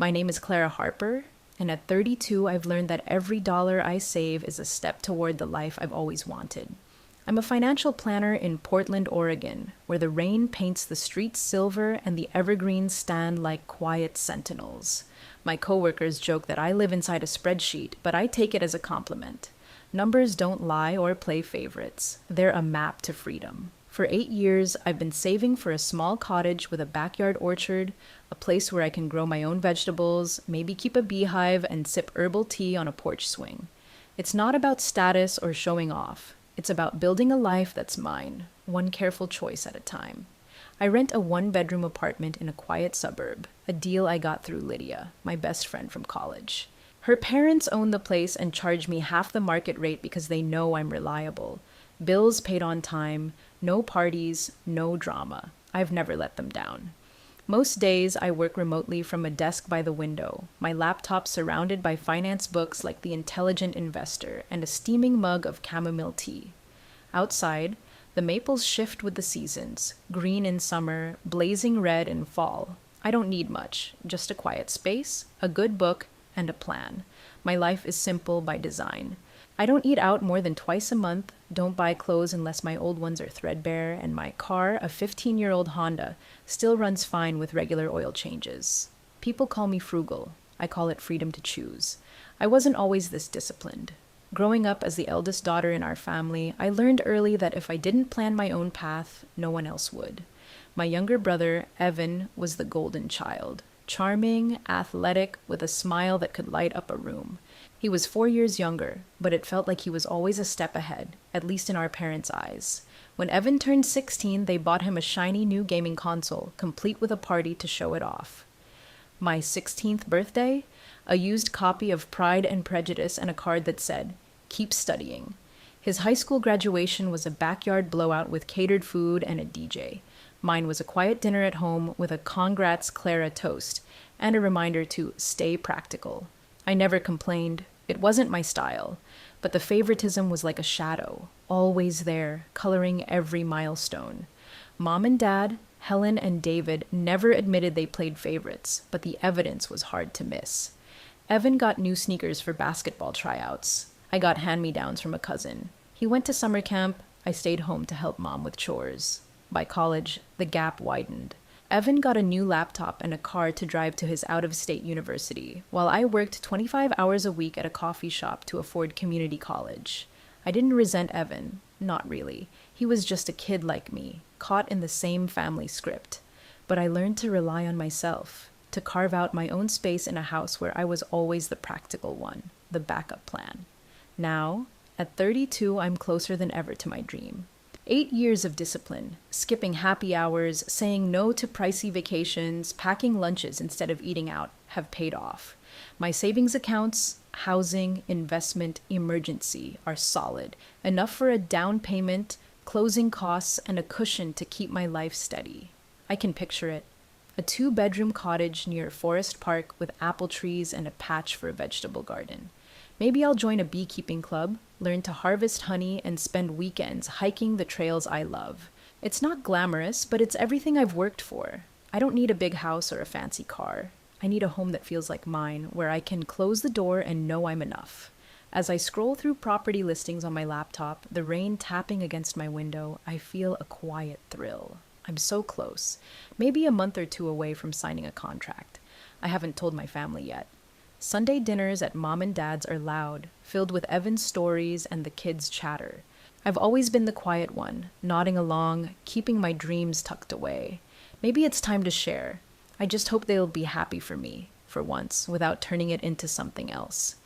My name is Clara Harper, and at 32, I've learned that every dollar I save is a step toward the life I've always wanted. I'm a financial planner in Portland, Oregon, where the rain paints the streets silver and the evergreens stand like quiet sentinels. My coworkers joke that I live inside a spreadsheet, but I take it as a compliment. Numbers don't lie or play favorites. They're a map to freedom. For 8 years, I've been saving for a small cottage with a backyard orchard, a place where I can grow my own vegetables, maybe keep a beehive, and sip herbal tea on a porch swing. It's not about status or showing off. It's about building a life that's mine, one careful choice at a time. I rent a one-bedroom apartment in a quiet suburb, a deal I got through Lydia, my best friend from college. Her parents own the place and charge me half the market rate because they know I'm reliable. Bills paid on time, no parties, no drama. I've never let them down. Most days, I work remotely from a desk by the window, my laptop surrounded by finance books like The Intelligent Investor and a steaming mug of chamomile tea. Outside, the maples shift with the seasons, green in summer, blazing red in fall. I don't need much, just a quiet space, a good book, and a plan. My life is simple by design. I don't eat out more than twice a month, don't buy clothes unless my old ones are threadbare, and my car, a 15-year-old Honda, still runs fine with regular oil changes. People call me frugal. I call it freedom to choose. I wasn't always this disciplined. Growing up as the eldest daughter in our family, I learned early that if I didn't plan my own path, no one else would. My younger brother, Evan, was the golden child. Charming, athletic, with a smile that could light up a room. He was 4 years younger, but it felt like he was always a step ahead, at least in our parents' eyes. When Evan turned 16, they bought him a shiny new gaming console, complete with a party to show it off. My 16th birthday, a used copy of Pride and Prejudice and a card that said, "Keep studying." His high school graduation was a backyard blowout with catered food and a DJ. Mine was a quiet dinner at home with a "Congrats, Clara" toast and a reminder to stay practical. I never complained. It wasn't my style, but the favoritism was like a shadow, always there, coloring every milestone. Mom and Dad, Helen and David, never admitted they played favorites, but the evidence was hard to miss. Evan got new sneakers for basketball tryouts. I got hand-me-downs from a cousin. He went to summer camp. I stayed home to help Mom with chores. By college, the gap widened. Evan got a new laptop and a car to drive to his out-of-state university, while I worked 25 hours a week at a coffee shop to afford community college. I didn't resent Evan, not really. He was just a kid like me, caught in the same family script. But I learned to rely on myself, to carve out my own space in a house where I was always the practical one, the backup plan. Now, at 32, I'm closer than ever to my dream. 8 years of discipline, skipping happy hours, saying no to pricey vacations, packing lunches instead of eating out, have paid off. My savings accounts, housing, investment, emergency are solid, enough for a down payment, closing costs, and a cushion to keep my life steady. I can picture it. A 2-bedroom cottage near a forest park with apple trees and a patch for a vegetable garden. Maybe I'll join a beekeeping club, learn to harvest honey, and spend weekends hiking the trails I love. It's not glamorous, but it's everything I've worked for. I don't need a big house or a fancy car. I need a home that feels like mine, where I can close the door and know I'm enough. As I scroll through property listings on my laptop, the rain tapping against my window, I feel a quiet thrill. I'm so close. Maybe a month or two away from signing a contract. I haven't told my family yet. Sunday dinners at Mom and Dad's are loud, filled with Evan's stories and the kids' chatter. I've always been the quiet one, nodding along, keeping my dreams tucked away. Maybe it's time to share. I just hope they'll be happy for me, for once, without turning it into something else.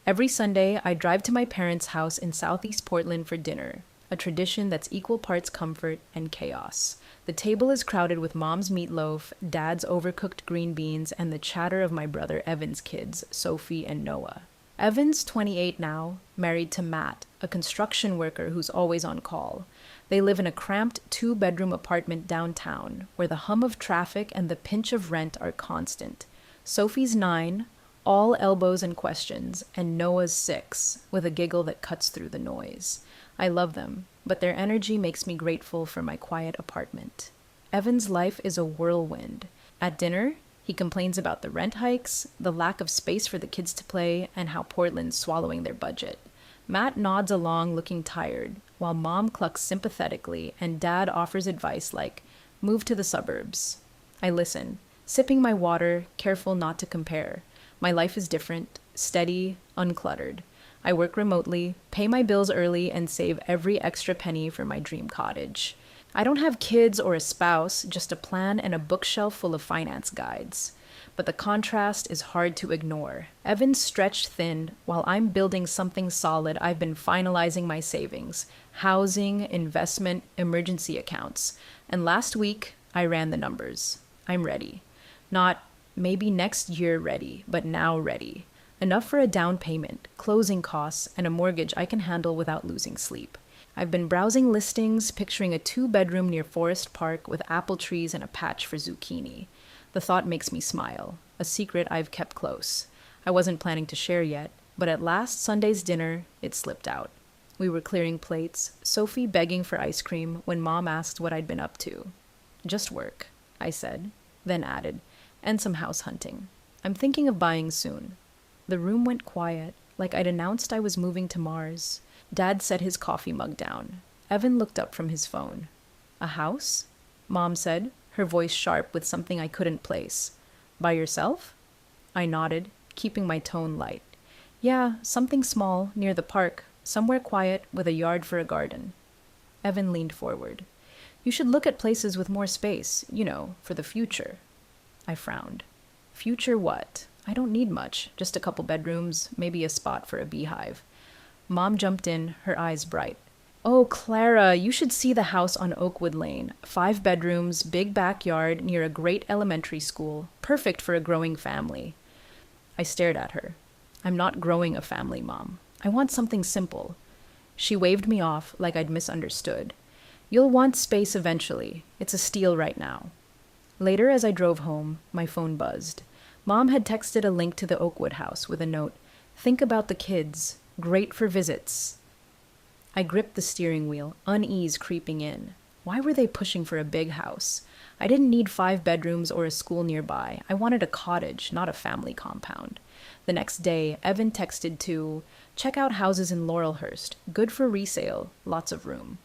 Every Sunday, I drive to my parents' house in Southeast Portland for dinner, a tradition that's equal parts comfort and chaos. The table is crowded with Mom's meatloaf, Dad's overcooked green beans, and the chatter of my brother Evan's kids, Sophie and Noah. Evan's 28 now, married to Matt, a construction worker who's always on call. They live in a cramped 2-bedroom apartment downtown, where the hum of traffic and the pinch of rent are constant. Sophie's 9, all elbows and questions, and Noah's 6, with a giggle that cuts through the noise. I love them, but their energy makes me grateful for my quiet apartment. Evan's life is a whirlwind. At dinner, He complains about the rent hikes, the lack of space for the kids to play, and how Portland's swallowing their budget. Matt nods along, looking tired, while Mom clucks sympathetically and Dad offers advice like, move to the suburbs. I listen, sipping my water, careful not to compare. My life is different, steady, uncluttered. I work remotely, pay my bills early, and save every extra penny for my dream cottage. I don't have kids or a spouse, just a plan and a bookshelf full of finance guides. But the contrast is hard to ignore. Evan's stretched thin, while I'm building something solid. I've been finalizing my savings, housing, investment, emergency accounts. And last week, I ran the numbers. I'm ready. Not maybe next year ready, but now ready. Enough for a down payment, closing costs, and a mortgage I can handle without losing sleep. I've been browsing listings, picturing a 2-bedroom near Forest Park with apple trees and a patch for zucchini. The thought makes me smile, a secret I've kept close. I wasn't planning to share yet, but at last Sunday's dinner, it slipped out. We were clearing plates, Sophie begging for ice cream when Mom asked what I'd been up to. Just work, I said, then added, and some house hunting. I'm thinking of buying soon. The room went quiet, like I'd announced I was moving to Mars. Dad set his coffee mug down. Evan looked up from his phone. A house? Mom said, her voice sharp with something I couldn't place. By yourself? I nodded, keeping my tone light. Yeah, something small, near the park, somewhere quiet, with a yard for a garden. Evan leaned forward. You should look at places with more space, for the future. I frowned. Future what? I don't need much, just a couple bedrooms, maybe a spot for a beehive. Mom jumped in, her eyes bright. Oh, Clara, you should see the house on Oakwood Lane. 5 bedrooms, big backyard, near a great elementary school. Perfect for a growing family. I stared at her. I'm not growing a family, Mom. I want something simple. She waved me off like I'd misunderstood. You'll want space eventually. It's a steal right now. Later, as I drove home, my phone buzzed. Mom had texted a link to the Oakwood house with a note, "Think about the kids. Great for visits." I gripped the steering wheel, unease creeping in. Why were they pushing for a big house? I didn't need 5 bedrooms or a school nearby. I wanted a cottage, not a family compound. The next day, Evan texted to, "Check out houses in Laurelhurst. Good for resale. Lots of room."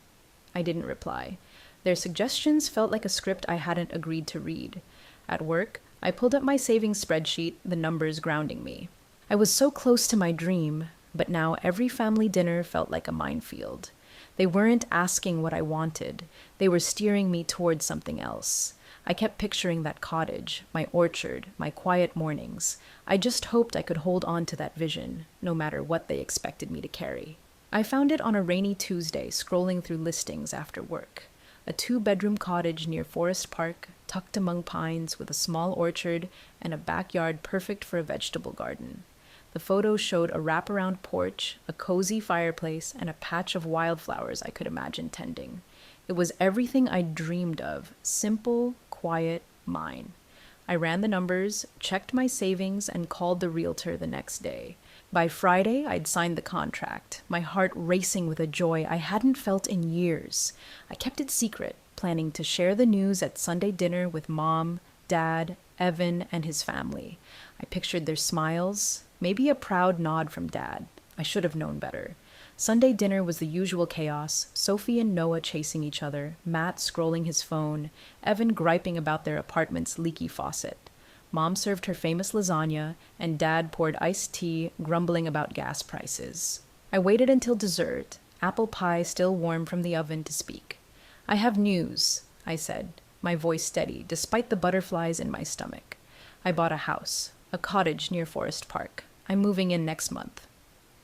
I didn't reply. Their suggestions felt like a script I hadn't agreed to read. At work, I pulled up my savings spreadsheet, the numbers grounding me. I was so close to my dream, but now every family dinner felt like a minefield. They weren't asking what I wanted. They were steering me towards something else. I kept picturing that cottage, my orchard, my quiet mornings. I just hoped I could hold on to that vision, no matter what they expected me to carry. I found it on a rainy Tuesday, scrolling through listings after work. A 2-bedroom cottage near Forest Park, tucked among pines with a small orchard and a backyard perfect for a vegetable garden. The photos showed a wraparound porch, a cozy fireplace, and a patch of wildflowers I could imagine tending. It was everything I dreamed of, simple, quiet, mine. I ran the numbers, checked my savings, and called the realtor the next day. By Friday, I'd signed the contract, my heart racing with a joy I hadn't felt in years. I kept it secret, planning to share the news at Sunday dinner with Mom, Dad, Evan, and his family. I pictured their smiles, maybe a proud nod from Dad. I should have known better. Sunday dinner was the usual chaos, Sophie and Noah chasing each other, Matt scrolling his phone, Evan griping about their apartment's leaky faucet. Mom served her famous lasagna, and Dad poured iced tea, grumbling about gas prices. I waited until dessert, apple pie still warm from the oven, to speak. "I have news," I said, my voice steady, despite the butterflies in my stomach. I bought a house, a cottage near Forest Park. I'm moving in next month.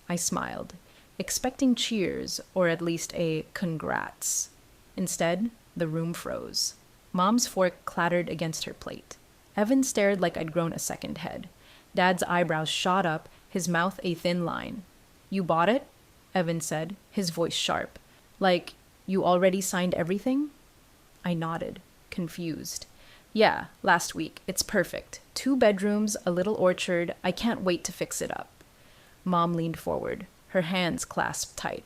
I smiled, expecting cheers, or at least a congrats. Instead, the room froze. Mom's fork clattered against her plate. Evan stared like I'd grown a second head. Dad's eyebrows shot up, his mouth a thin line. "You bought it?" Evan said, his voice sharp. "Like, you already signed everything?" I nodded, confused. "Yeah, last week. It's perfect. 2 bedrooms, a little orchard. I can't wait to fix it up." Mom leaned forward, her hands clasped tight.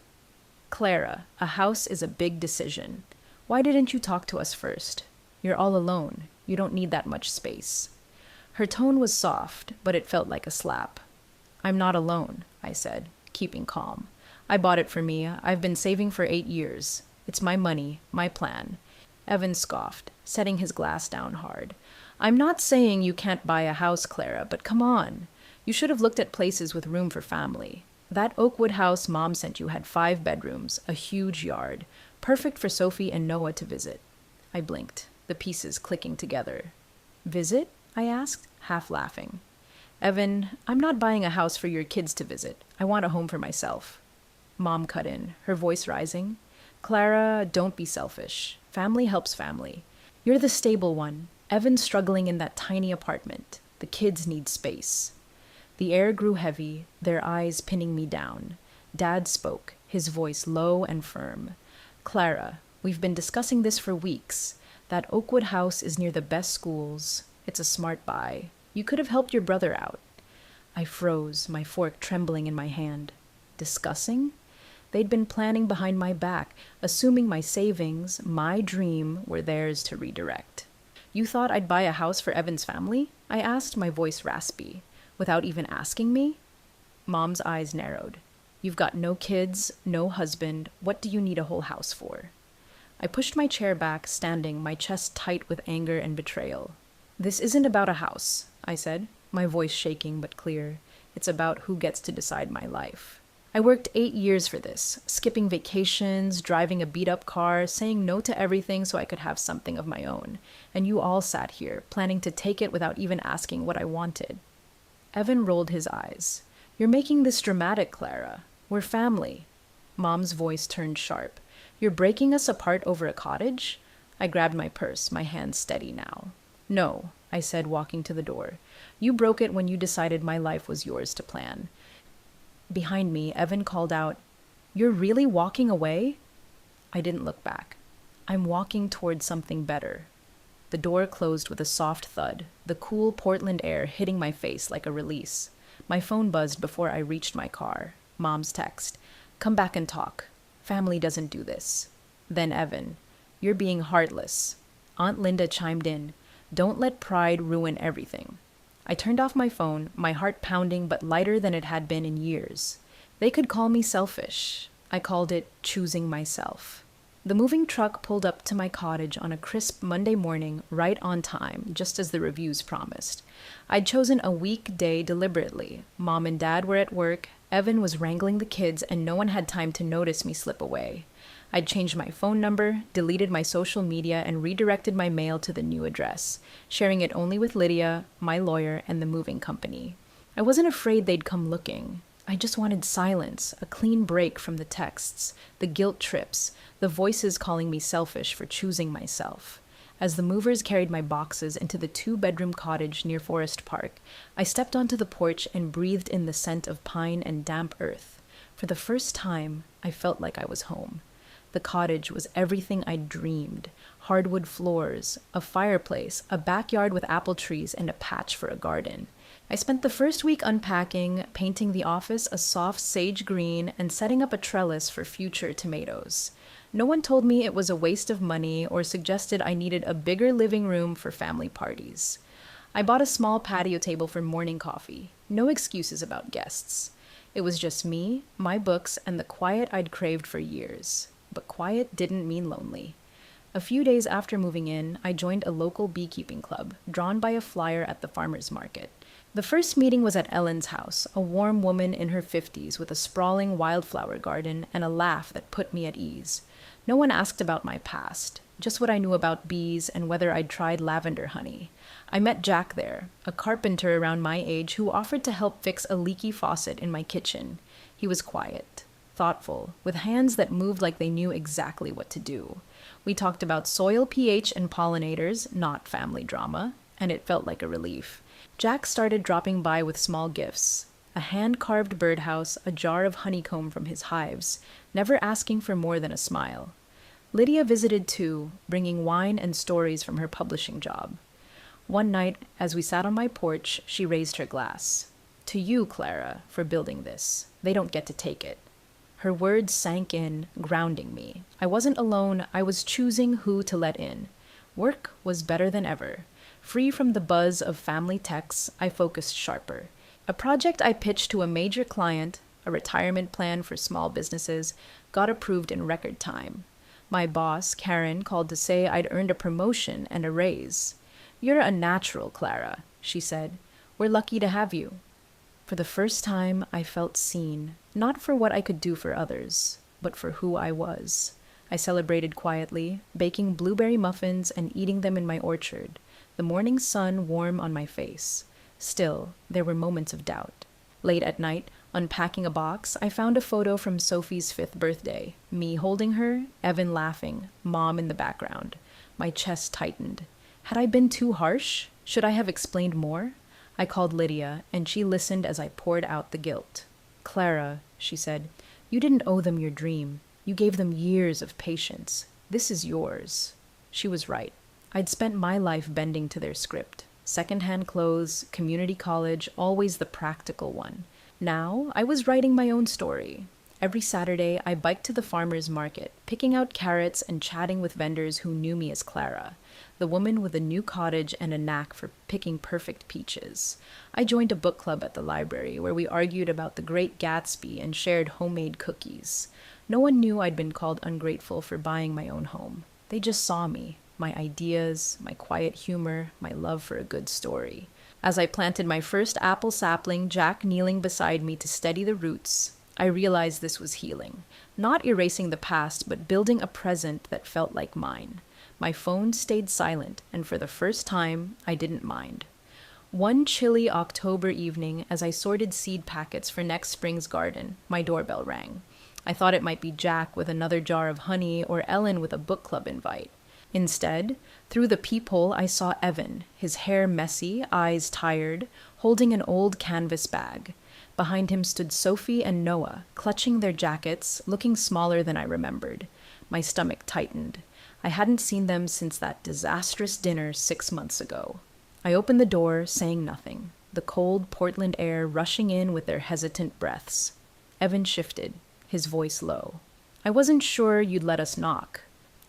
"Clara, a house is a big decision. Why didn't you talk to us first? You're all alone. You don't need that much space." Her tone was soft, but it felt like a slap. "I'm not alone," I said, keeping calm. "I bought it for me. I've been saving for 8 years. It's my money, my plan." Evan scoffed, setting his glass down hard. "I'm not saying you can't buy a house, Clara, but come on. You should have looked at places with room for family. That Oakwood house Mom sent you had 5 bedrooms, a huge yard, perfect for Sophie and Noah to visit." I blinked, the pieces clicking together. "Visit?" I asked, half laughing. "Evan, I'm not buying a house for your kids to visit. I want a home for myself." Mom cut in, her voice rising. "Clara, don't be selfish. Family helps family. You're the stable one. Evan's struggling in that tiny apartment. The kids need space." The air grew heavy, their eyes pinning me down. Dad spoke, his voice low and firm. "Clara, we've been discussing this for weeks. That Oakwood house is near the best schools. It's a smart buy. You could have helped your brother out." I froze, my fork trembling in my hand. Discussing? They'd been planning behind my back, assuming my savings, my dream, were theirs to redirect. "You thought I'd buy a house for Evan's family?" I asked, my voice raspy. "Without even asking me?" Mom's eyes narrowed. "You've got no kids, no husband. What do you need a whole house for?" I pushed my chair back, standing, my chest tight with anger and betrayal. "This isn't about a house," I said, my voice shaking but clear. "It's about who gets to decide my life. I worked 8 years for this, skipping vacations, driving a beat-up car, saying no to everything so I could have something of my own. And you all sat here, planning to take it without even asking what I wanted." Evan rolled his eyes. "You're making this dramatic, Clara. We're family." Mom's voice turned sharp. "You're breaking us apart over a cottage?" I grabbed my purse, my hands steady now. "No," I said, walking to the door. "You broke it when you decided my life was yours to plan." Behind me, Evan called out, "You're really walking away?" I didn't look back. "I'm walking toward something better." The door closed with a soft thud, the cool Portland air hitting my face like a release. My phone buzzed before I reached my car. Mom's text, "Come back and talk. Family doesn't do this." Then Evan, "You're being heartless." Aunt Linda chimed in, "Don't let pride ruin everything." I turned off my phone, my heart pounding but lighter than it had been in years. They could call me selfish. I called it choosing myself. The moving truck pulled up to my cottage on a crisp Monday morning, right on time, just as the reviews promised. I'd chosen a weekday deliberately. Mom and Dad were at work, Evan was wrangling the kids, and no one had time to notice me slip away. I'd changed my phone number, deleted my social media, and redirected my mail to the new address, sharing it only with Lydia, my lawyer, and the moving company. I wasn't afraid they'd come looking. I just wanted silence, a clean break from the texts, the guilt trips, the voices calling me selfish for choosing myself. As the movers carried my boxes into the 2-bedroom cottage near Forest Park, I stepped onto the porch and breathed in the scent of pine and damp earth. For the first time, I felt like I was home. The cottage was everything I'd dreamed. Hardwood floors, a fireplace, a backyard with apple trees, and a patch for a garden. I spent the first week unpacking, painting the office a soft sage green, and setting up a trellis for future tomatoes. No one told me it was a waste of money or suggested I needed a bigger living room for family parties. I bought a small patio table for morning coffee. No excuses about guests. It was just me, my books, and the quiet I'd craved for years. But quiet didn't mean lonely. A few days after moving in, I joined a local beekeeping club, drawn by a flyer at the farmer's market. The first meeting was at Ellen's house, a warm woman in her 50s with a sprawling wildflower garden and a laugh that put me at ease. No one asked about my past, just what I knew about bees and whether I'd tried lavender honey. I met Jack there, a carpenter around my age who offered to help fix a leaky faucet in my kitchen. He was quiet, thoughtful, with hands that moved like they knew exactly what to do. We talked about soil pH and pollinators, not family drama, and it felt like a relief. Jack started dropping by with small gifts, a hand-carved birdhouse, a jar of honeycomb from his hives, never asking for more than a smile. Lydia visited too, bringing wine and stories from her publishing job. One night, as we sat on my porch, she raised her glass. "To you, Clara, for building this. They don't get to take it." Her words sank in, grounding me. I wasn't alone, I was choosing who to let in. Work was better than ever. Free from the buzz of family texts, I focused sharper. A project I pitched to a major client, a retirement plan for small businesses, got approved in record time. My boss, Karen, called to say I'd earned a promotion and a raise. "You're a natural, Clara," she said. "We're lucky to have you." For the first time, I felt seen, not for what I could do for others, but for who I was. I celebrated quietly, baking blueberry muffins and eating them in my orchard, the morning sun warm on my face. Still, there were moments of doubt. Late at night, unpacking a box, I found a photo from Sophie's 5th birthday. Me holding her, Evan laughing, Mom in the background. My chest tightened. Had I been too harsh? Should I have explained more? I called Lydia, and she listened as I poured out the guilt. "Clara," she said, "you didn't owe them your dream. You gave them years of patience. This is yours." She was right. I'd spent my life bending to their script. Second-hand clothes, community college, always the practical one. Now, I was writing my own story. Every Saturday, I biked to the farmer's market, picking out carrots and chatting with vendors who knew me as Clara, the woman with a new cottage and a knack for picking perfect peaches. I joined a book club at the library where we argued about The Great Gatsby and shared homemade cookies. No one knew I'd been called ungrateful for buying my own home. They just saw me, my ideas, my quiet humor, my love for a good story. As I planted my first apple sapling, Jack kneeling beside me to steady the roots, I realized this was healing. Not erasing the past, but building a present that felt like mine. My phone stayed silent, and for the first time, I didn't mind. One chilly October evening, as I sorted seed packets for next spring's garden, my doorbell rang. I thought it might be Jack with another jar of honey or Ellen with a book club invite. Instead, through the peephole, I saw Evan, his hair messy, eyes tired, holding an old canvas bag. Behind him stood Sophie and Noah, clutching their jackets, looking smaller than I remembered. My stomach tightened. I hadn't seen them since that disastrous dinner 6 months ago. I opened the door, saying nothing, the cold Portland air rushing in with their hesitant breaths. Evan shifted, his voice low. "I wasn't sure you'd let us knock."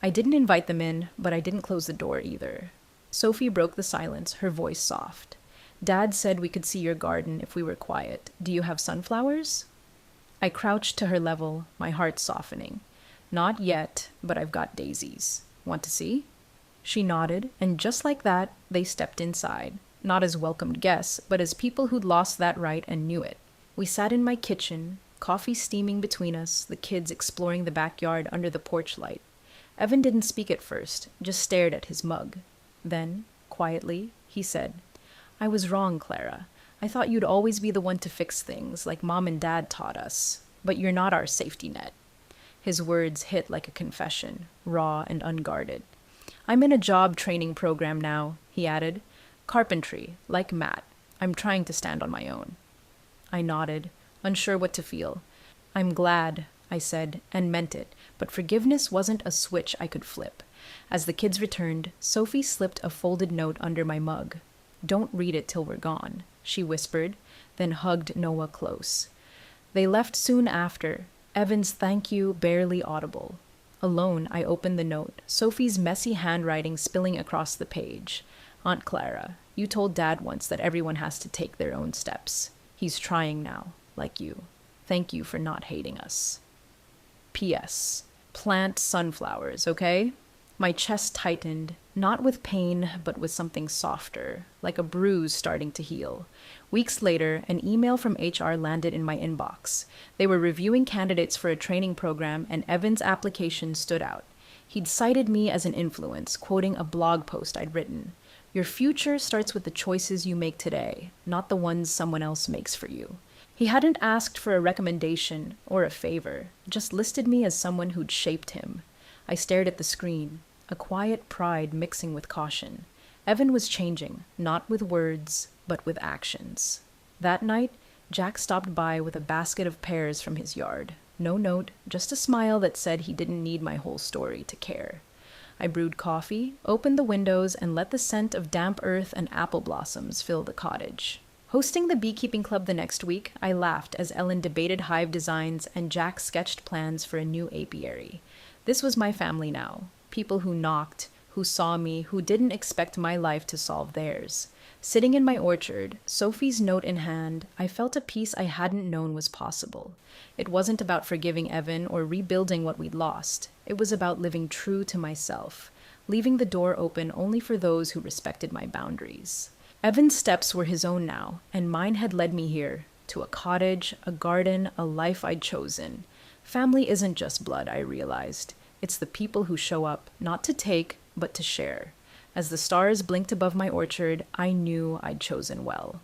I didn't invite them in, but I didn't close the door either. Sophie broke the silence, her voice soft. "Dad said we could see your garden if we were quiet. Do you have sunflowers?" I crouched to her level, my heart softening. "Not yet, but I've got daisies. Want to see?" She nodded, and just like that, they stepped inside. Not as welcomed guests, but as people who'd lost that right and knew it. We sat in my kitchen, coffee steaming between us, the kids exploring the backyard under the porch light. Evan didn't speak at first, just stared at his mug. Then, quietly, he said, "I was wrong, Clara. I thought you'd always be the one to fix things, like Mom and Dad taught us. But you're not our safety net." His words hit like a confession, raw and unguarded. "I'm in a job training program now," he added. "Carpentry, like Matt. I'm trying to stand on my own." I nodded, unsure what to feel. "I'm glad," I said, and meant it, but forgiveness wasn't a switch I could flip. As the kids returned, Sophie slipped a folded note under my mug. "Don't read it till we're gone," she whispered, then hugged Noah close. They left soon after, Evan's thank you barely audible. Alone, I opened the note, Sophie's messy handwriting spilling across the page. "Aunt Clara, you told Dad once that everyone has to take their own steps. He's trying now, like you. Thank you for not hating us. P.S. Plant sunflowers, okay?" My chest tightened, not with pain, but with something softer, like a bruise starting to heal. Weeks later, an email from HR landed in my inbox. They were reviewing candidates for a training program, and Evan's application stood out. He'd cited me as an influence, quoting a blog post I'd written. "Your future starts with the choices you make today, not the ones someone else makes for you." He hadn't asked for a recommendation or a favor, just listed me as someone who'd shaped him. I stared at the screen, a quiet pride mixing with caution. Evan was changing, not with words, but with actions. That night, Jack stopped by with a basket of pears from his yard. No note, just a smile that said he didn't need my whole story to care. I brewed coffee, opened the windows, and let the scent of damp earth and apple blossoms fill the cottage. Hosting the beekeeping club the next week, I laughed as Ellen debated hive designs and Jack sketched plans for a new apiary. This was my family now. People who knocked, who who saw me, who didn't expect my life to solve theirs. Sitting in my orchard, Sophie's note in hand, I felt a peace I hadn't known was possible. It wasn't about forgiving Evan or rebuilding what we'd lost. It was about living true to myself, leaving the door open only for those who respected my boundaries. Evan's steps were his own now, and mine had led me here, to a cottage, a garden, a life I'd chosen. Family isn't just blood, I realized. It's the people who show up, not to take, but to share. As the stars blinked above my orchard, I knew I'd chosen well.